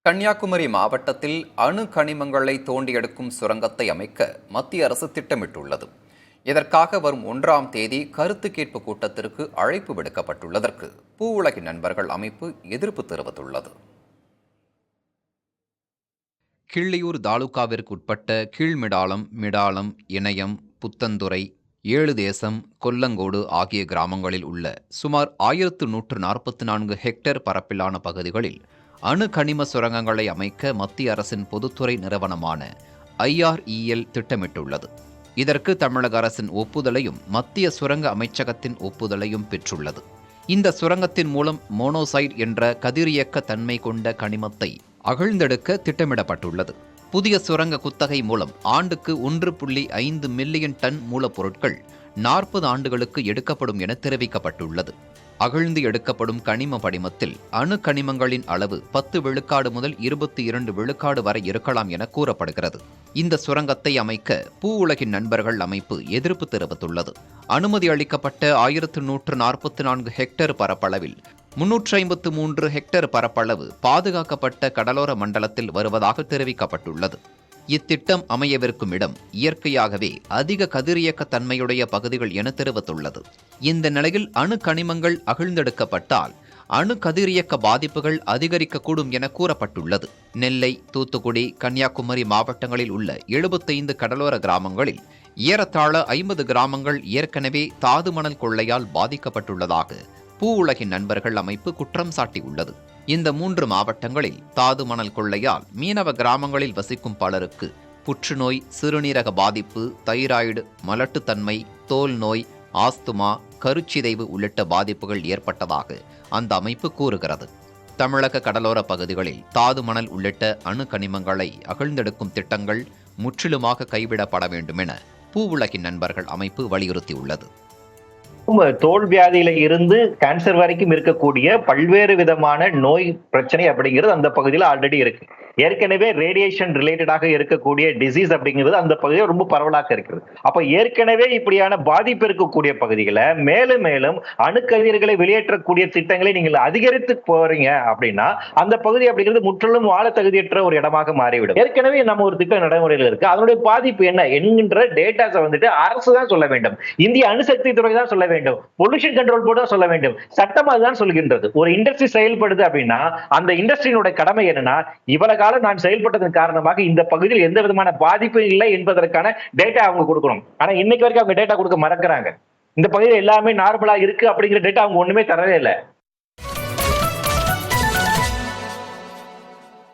கன்னியாகுமரி மாவட்டத்தில் அணு கனிமங்களை தோண்டி எடுக்கும் சுரங்கத்தை அமைக்க மத்திய அரசு திட்டமிட்டுள்ளது. இதற்காக வரும் 1ஆம் தேதி கருத்து கேட்பு கூட்டத்திற்கு அழைப்பு விடுக்கப்பட்டுள்ளதற்கு பூ உலகின் நண்பர்கள் அமைப்பு எதிர்ப்பு தெரிவித்துள்ளது. கிள்ளியூர் தாலுகாவிற்கு உட்பட்ட கீழ்மிடாலம், மிடாலம், இணையம், புத்தந்துறை, ஏழுதேசம், கொல்லங்கோடு ஆகிய கிராமங்களில் உள்ள சுமார் 1144 ஹெக்டேர் பரப்பிலான பகுதிகளில் அணு கனிம சுரங்கங்களை அமைக்க மத்திய அரசின் பொதுத்துறை நிறுவனமான IREL திட்டமிட்டுள்ளது. இதற்கு தமிழக அரசின் ஒப்புதலையும் மத்திய சுரங்க அமைச்சகத்தின் ஒப்புதலையும் பெற்றுள்ளது. இந்த சுரங்கத்தின் மூலம் மோனோசைட் என்ற கதிரியக்க தன்மை கொண்ட கனிமத்தை அகழ்ந்தெடுக்க திட்டமிடப்பட்டுள்ளது. புதிய சுரங்க குத்தகை மூலம் ஆண்டுக்கு 1.5 மில்லியன் டன் மூலப்பொருட்கள் 40 ஆண்டுகளுக்கு எடுக்கப்படும் என தெரிவிக்கப்பட்டுள்ளது. அகழ்ந்து எடுக்கப்படும் கனிம படிமத்தில் அணு கனிமங்களின் அளவு 10 விழுக்காடு முதல் 22 விழுக்காடு வரை இருக்கலாம் என கூறப்படுகிறது. இந்த சுரங்கத்தை அமைக்க பூ உலகின் நண்பர்கள் அமைப்பு எதிர்ப்பு தெரிவித்துள்ளது. அனுமதி அளிக்கப்பட்ட 1144 ஹெக்டேர் பரப்பளவில் 353 ஹெக்டேர் பரப்பளவு பாதுகாக்கப்பட்ட கடலோர மண்டலத்தில் வருவதாக தெரிவிக்கப்பட்டுள்ளது. இத்திட்டம் அமையவிருக்கும் இடம் இயற்கையாகவே அதிக கதிரியக்க தன்மையுடைய பகுதிகள் என தெரிவித்துள்ளது. இந்த நிலையில் அணு கனிமங்கள் அகழ்ந்தெடுக்கப்பட்டால் அணு கதிரியக்க பாதிப்புகள் அதிகரிக்கக்கூடும் என கூறப்பட்டுள்ளது. நெல்லை, தூத்துக்குடி, கன்னியாகுமரி மாவட்டங்களில் உள்ள 75 கடலோர கிராமங்களில் ஏறத்தாழ 50 கிராமங்கள் ஏற்கனவே தாது மணல் கொள்ளையால் பாதிக்கப்பட்டுள்ளதாக பூ உலகின் நண்பர்கள் அமைப்பு குற்றம் சாட்டியுள்ளது. இந்த 3 மாவட்டங்களில் தாது மணல் கொள்ளையால் மீனவ கிராமங்களில் வசிக்கும் பலருக்கு புற்றுநோய், சிறுநீரக பாதிப்பு, தைராய்டு, மலட்டுத்தன்மை, தோல் நோய், ஆஸ்துமா, கருச்சிதைவு உள்ளிட்ட பாதிப்புகள் ஏற்பட்டதாக அந்த அமைப்பு கூறுகிறது. தமிழக கடலோர பகுதிகளில் தாது மணல் உள்ளிட்ட அணு கனிமங்களை அகழ்ந்தெடுக்கும் திட்டங்கள் முற்றிலுமாக கைவிடப்பட வேண்டும் என பூ உலகின் நண்பர்கள் அமைப்பு வலியுறுத்தியுள்ளது. தோல் வியாதியில இருந்து கேன்சர் வரைக்கும் இருக்கக்கூடிய பல்வேறு விதமான நோய் பிரச்சனை அப்படிங்கிறது அந்த பகுதியில் ஆல்ரெடி இருக்கு. ஏற்கனவே ரேடியேஷன் ரிலேட்டடாக இருக்கக்கூடிய டிசீஸ் அப்படிங்கிறது அந்த பகுதியில் ரொம்ப பரவலாக இருக்குது. அப்ப ஏற்கனவே இப்படியான பாதிப்பு இருக்கக்கூடிய பகுதிகளை மேலும் மேலும் அணுக்கதிர்களை வெளியேற்றக்கூடிய திட்டங்களை நீங்கள் அதிகரித்து போறீங்க அப்படின்னா அந்த பகுதி அப்படிங்கிறது முற்றிலும் வாழ தகுதியற்ற ஒரு இடமாக மாறிவிடும். ஏற்கனவே நம்ம ஒரு திட்டம் நடைமுறையில் இருக்கு. அதனுடைய பாதிப்பு என்ன என்கின்ற டேட்டாஸை வந்துட்டு அரசு தான் சொல்ல வேண்டும். இந்திய அணுசக்தி துறை தான் சொல்ல வேண்டும். பொல்யூஷன் கண்ட்ரோல் போர்டு தான் சொல்ல வேண்டும். சட்டம் அதுதான் சொல்கின்றது. ஒரு இண்டஸ்ட்ரி செயல்படுது அப்படின்னா அந்த இண்டஸ்ட்ரியினுடைய கடமை என்னன்னா இவ்வளவு காலம் நான் செயல்பட்டதன் காரணமாக இந்த பகுதியில் எந்த விதமான பாதிப்பு இல்லை என்பதற்கான டேட்டா அவங்க கொடுக்கணும். ஆனா இன்னைக்கு வரைக்கும் அவங்க டேட்டா கொடுக்க மறக்கிறாங்க. இந்த பகுதியில் எல்லாமே நார்மலா இருக்கு அப்படிங்கிற டேட்டா அவங்க ஒண்ணுமே தரவே இல்லை.